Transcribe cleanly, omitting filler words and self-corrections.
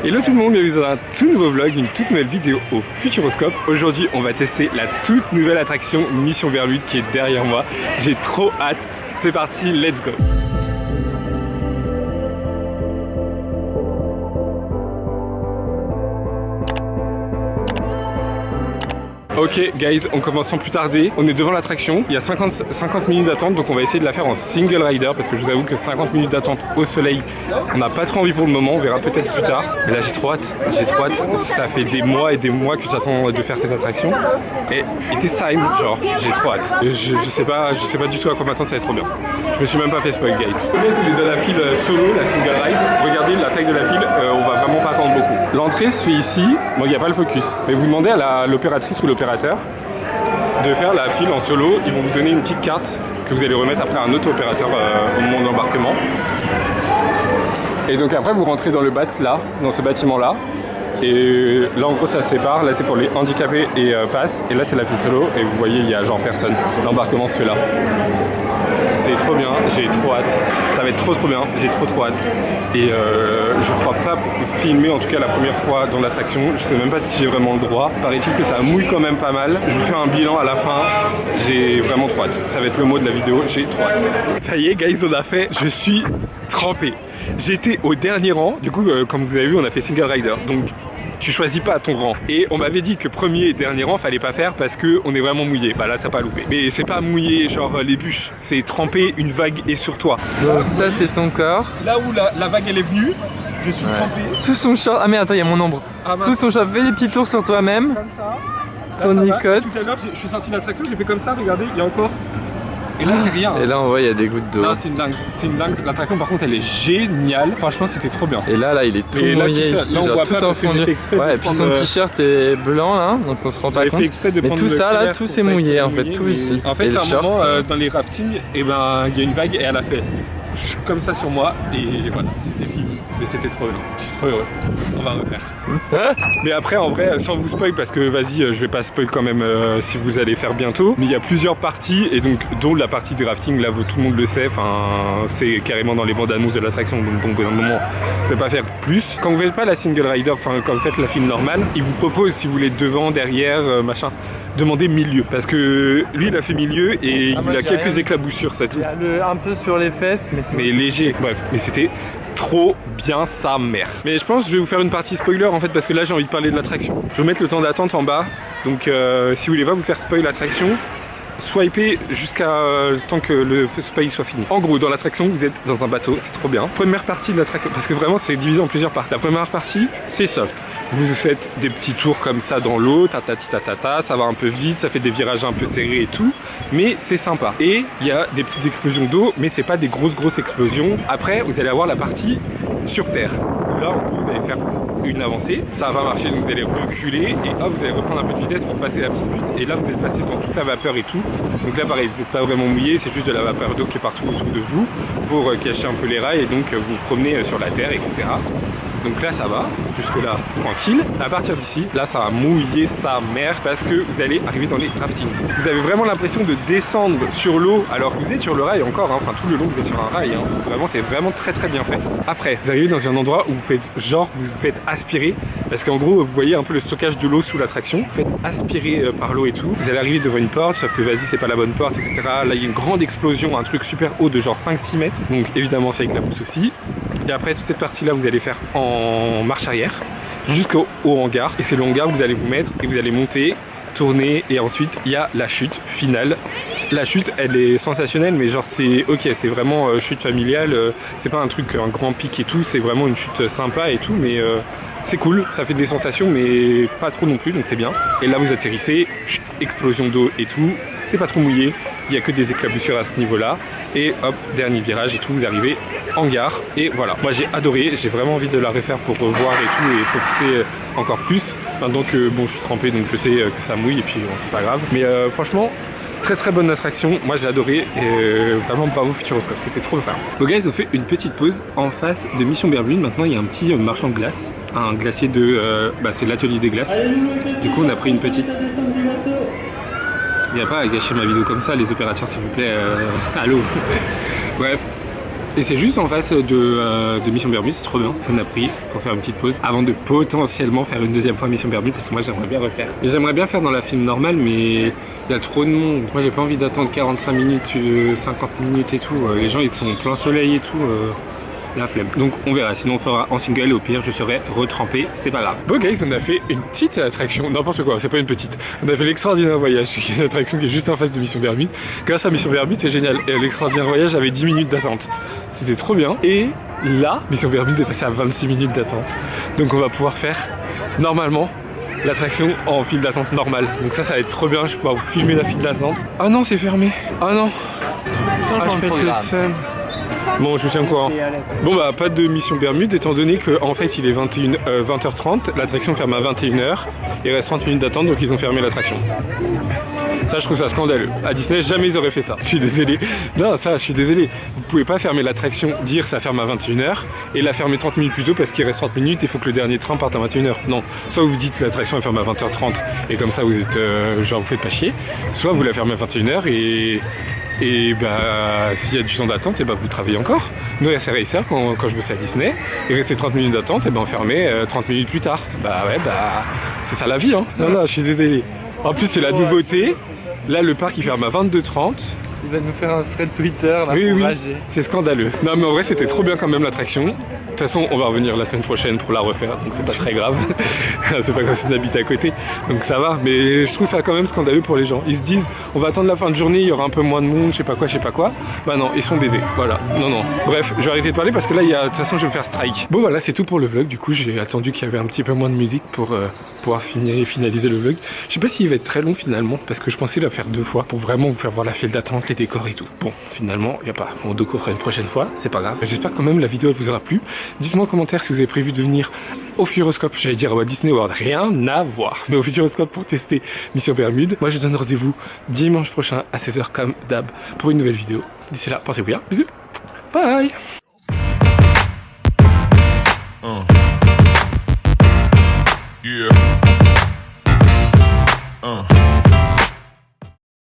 Hello tout le monde, bienvenue dans un tout nouveau vlog, une toute nouvelle vidéo au Futuroscope. Aujourd'hui on va tester la toute nouvelle attraction Mission Bermude qui est derrière moi. J'ai trop hâte, c'est parti, let's go. Ok guys, on commence sans plus tarder. On est devant l'attraction, il y a 50 minutes d'attente, donc on va essayer de la faire en single rider parce que je vous avoue que 50 minutes d'attente au soleil, on n'a pas trop envie pour le moment, on verra peut-être plus tard. Mais là j'ai trop hâte, ça fait des mois et des mois que j'attends de faire cette attraction. Et it is time, genre j'ai trop hâte. Je sais pas du tout à quoi m'attendre, ça va être trop bien. Je me suis même pas fait spoil guys. Ok, c'est dans la file solo, la single ride. Regardez la taille de la file, on va vraiment pas attendre beaucoup. L'entrée se fait ici, bon il n'y a pas le focus, mais vous demandez à l'opératrice ou l'opérateur de faire la file en solo. Ils vont vous donner une petite carte que vous allez remettre après à un autre opérateur au moment de l'embarquement. Et donc après vous rentrez dans le là, dans ce bâtiment là. Et là en gros ça se sépare, là c'est pour les handicapés et passe. Et là c'est la file solo et vous voyez il y a genre personne. L'embarquement se fait là. C'est trop bien, j'ai trop hâte. Ça va être trop bien, j'ai trop hâte. Et je crois pas filmer en tout cas la première fois dans l'attraction. Je sais même pas si j'ai vraiment le droit. Paraît-il que ça mouille quand même pas mal. Je vous fais un bilan à la fin. J'ai vraiment trop hâte. Ça va être le mot de la vidéo, j'ai trop hâte. Ça y est guys, on l'a fait, je suis trempé. J'étais au dernier rang, du coup comme vous avez vu on a fait single rider. Donc tu choisis pas ton rang. Et on m'avait dit que premier et dernier rang fallait pas faire parce que on est vraiment mouillé. Bah là ça n'a pas loupé. Mais c'est pas mouillé genre les bûches, c'est trempé, une vague est sur toi. Donc ça c'est son corps. Là où la vague elle est venue, je suis trempé. Sous son short, ah mais attends il y a mon ombre. Sous son short, fais des petits tours sur toi-même. Ton nicote. Tout à l'heure je suis sorti de l'attraction, j'ai fait comme ça, regardez, il y a encore. Et là c'est rien. Et là on voit il y a des gouttes d'eau. Non c'est une dingue, l'attraction par contre elle est géniale. Franchement c'était trop bien. Et là il est tout mouillé ici, là, on genre voit tout pas enfondu. Ouais et puis son t-shirt est blanc là, donc on se rend pas compte. Mais tout ça là, tout s'est mouillé en fait, tout ici. En fait à un moment dans les raftings, et ben il y a une vague et elle a fait comme ça sur moi et voilà, c'était fini. Mais c'était trop bien, je suis trop heureux. On va refaire. Mais après en vrai, sans vous spoil, parce que vas-y, je vais pas spoil quand même si vous allez faire bientôt. Mais il y a plusieurs parties et donc dont la partie du rafting, là tout le monde le sait, enfin c'est carrément dans les bandes annonces de l'attraction, donc au moment je vais pas faire plus. Quand vous faites pas la single rider, enfin quand vous faites la file normale, il vous propose si vous voulez devant, derrière, machin, demandez milieu. Parce que lui il a fait milieu et il a quelques éclaboussures, ça tout. Il y a un peu sur les fesses, mais léger, bref, mais c'était trop bien sa mère. Mais je pense que je vais vous faire une partie spoiler en fait parce que là j'ai envie de parler de l'attraction. Je vais mettre le temps d'attente en bas, donc si vous voulez pas vous faire spoil l'attraction, swipez jusqu'à tant que le spoil soit fini. En gros, dans l'attraction, vous êtes dans un bateau, c'est trop bien. Première partie de l'attraction, parce que vraiment c'est divisé en plusieurs parties. La première partie, c'est soft. Vous faites des petits tours comme ça dans l'eau, tatata, ça va un peu vite, ça fait des virages un peu serrés et tout, mais c'est sympa. Et il y a des petites explosions d'eau, mais c'est pas des grosses explosions. Après, vous allez avoir la partie sur terre. Là, en gros, vous allez faire une avancée, ça va marcher, donc vous allez reculer et hop, vous allez reprendre un peu de vitesse pour passer la petite butte. Et là, vous êtes passé dans toute la vapeur et tout. Donc là, pareil, vous n'êtes pas vraiment mouillé, c'est juste de la vapeur d'eau qui est partout autour de vous pour cacher un peu les rails et donc vous promenez sur la terre, etc. Donc là ça va, jusque là tranquille. À partir d'ici, là ça va mouiller sa mère parce que vous allez arriver dans les raftings. Vous avez vraiment l'impression de descendre sur l'eau alors que vous êtes sur le rail encore, hein. Enfin tout le long vous êtes sur un rail, hein. Vraiment c'est vraiment très bien fait. Après vous arrivez dans un endroit où vous faites genre vous faites aspirer parce qu'en gros vous voyez un peu le stockage de l'eau sous l'attraction. Vous faites aspirer par l'eau et tout. Vous allez arriver devant une porte, sauf que vas-y c'est pas la bonne porte, etc. Là il y a une grande explosion, un truc super haut de genre 5-6 mètres. Donc évidemment ça éclabousse aussi. Et après toute cette partie là vous allez faire en marche arrière jusqu'au hangar et c'est le hangar où vous allez vous mettre et vous allez monter, tourner et ensuite il y a la chute finale. La chute elle est sensationnelle mais genre c'est ok, c'est vraiment chute familiale, c'est pas un truc, un grand pic et tout, c'est vraiment une chute sympa et tout mais c'est cool, ça fait des sensations mais pas trop non plus donc c'est bien. Et là vous atterrissez, chute, explosion d'eau et tout, c'est pas trop mouillé, il n'y a que des éclaboussures à ce niveau là et hop, dernier virage et tout, vous arrivez en gare et voilà. Moi j'ai adoré, j'ai vraiment envie de la refaire pour revoir et tout et profiter encore plus. Maintenant que bon je suis trempé donc je sais que ça mouille et puis bon, c'est pas grave. Mais franchement très bonne attraction, moi j'ai adoré et vraiment bravo Futuroscope, c'était trop bien. Bon guys, on fait une petite pause en face de Mission Bermude. Maintenant il y a un petit marchand de glace, un glacier de c'est l'atelier des glaces. Du coup on a pris une petite. Il n'y a pas à gâcher ma vidéo comme ça les opérateurs s'il vous plaît, allô. Bref. Et c'est juste en face de Mission Bermude, c'est trop bien. On a pris pour faire une petite pause avant de potentiellement faire une deuxième fois Mission Bermude parce que moi j'aimerais bien refaire. Et j'aimerais bien faire dans la film normale mais il y a trop de monde. Moi j'ai pas envie d'attendre 45 minutes, 50 minutes et tout. Les gens ils sont plein soleil et tout. La flemme. Donc on verra, sinon on fera en single et au pire je serai retrempé, c'est pas grave. Bon guys, on a fait une petite attraction, n'importe quoi, c'est pas une petite. On a fait l'extraordinaire voyage, qui est une attraction qui est juste en face de Mission Bermude. Grâce à Mission Bermude, c'est génial. Et l'extraordinaire voyage avait 10 minutes d'attente. C'était trop bien. Et là, Mission Bermude est passée à 26 minutes d'attente. Donc on va pouvoir faire normalement l'attraction en file d'attente normale. Donc ça va être trop bien, je vais pouvoir vous filmer la file d'attente. Ah non, c'est fermé. Ah non. Ah, je pète le seum. Bon, je vous tiens au courant. Bon bah pas de Mission Bermude étant donné que en fait il est 20h30, l'attraction ferme à 21h, il reste 30 minutes d'attente donc ils ont fermé l'attraction. Ça je trouve ça scandaleux. À Disney jamais ils auraient fait ça. Je suis désolé. Non ça je suis désolé. Vous pouvez pas fermer l'attraction, dire ça ferme à 21h et la fermer 30 minutes plus tôt parce qu'il reste 30 minutes et il faut que le dernier train parte à 21h. Non. Soit vous dites l'attraction est fermée à 20h30 et comme ça vous êtes genre vous faites pas chier. Soit vous la fermez à 21h et bah s'il y a du temps d'attente et bah vous travaillez encore. Nous à Racer quand je bossais à Disney, il restait 30 minutes d'attente et ben on fermait 30 minutes plus tard. Bah ouais bah c'est ça la vie hein. Non je suis désolé. En plus c'est la nouveauté. Là le parc il ferme à 22h30. Il va nous faire un thread Twitter là, oui, pour oui. C'est scandaleux. Non mais en vrai c'était trop bien quand même l'attraction. De toute façon on va revenir la semaine prochaine pour la refaire donc c'est pas très grave. C'est pas comme si on habite à côté donc ça va, mais je trouve ça quand même scandaleux pour les gens. Ils se disent on va attendre la fin de journée, il y aura un peu moins de monde, je sais pas quoi. Bah non, ils sont baisés, voilà. Non. Bref, je vais arrêter de parler parce que là de toute façon je vais me faire strike. Bon voilà, c'est tout pour le vlog. Du coup j'ai attendu qu'il y avait un petit peu moins de musique pour pouvoir finaliser le vlog. Je sais pas s'il va être très long finalement parce que je pensais le faire 2 fois pour vraiment vous faire voir la file d'attente, les décors et tout. Bon finalement il y a pas, on découvrira une prochaine fois, c'est pas grave. J'espère quand même la vidéo elle vous aura plu. Dites-moi en commentaire si vous avez prévu de venir au Futuroscope, j'allais dire à Disney World, rien à voir, mais au Futuroscope pour tester Mission Bermude. Moi je vous donne rendez-vous dimanche prochain à 16h comme d'hab pour une nouvelle vidéo. D'ici là, portez-vous bien, bisous, bye. Yeah.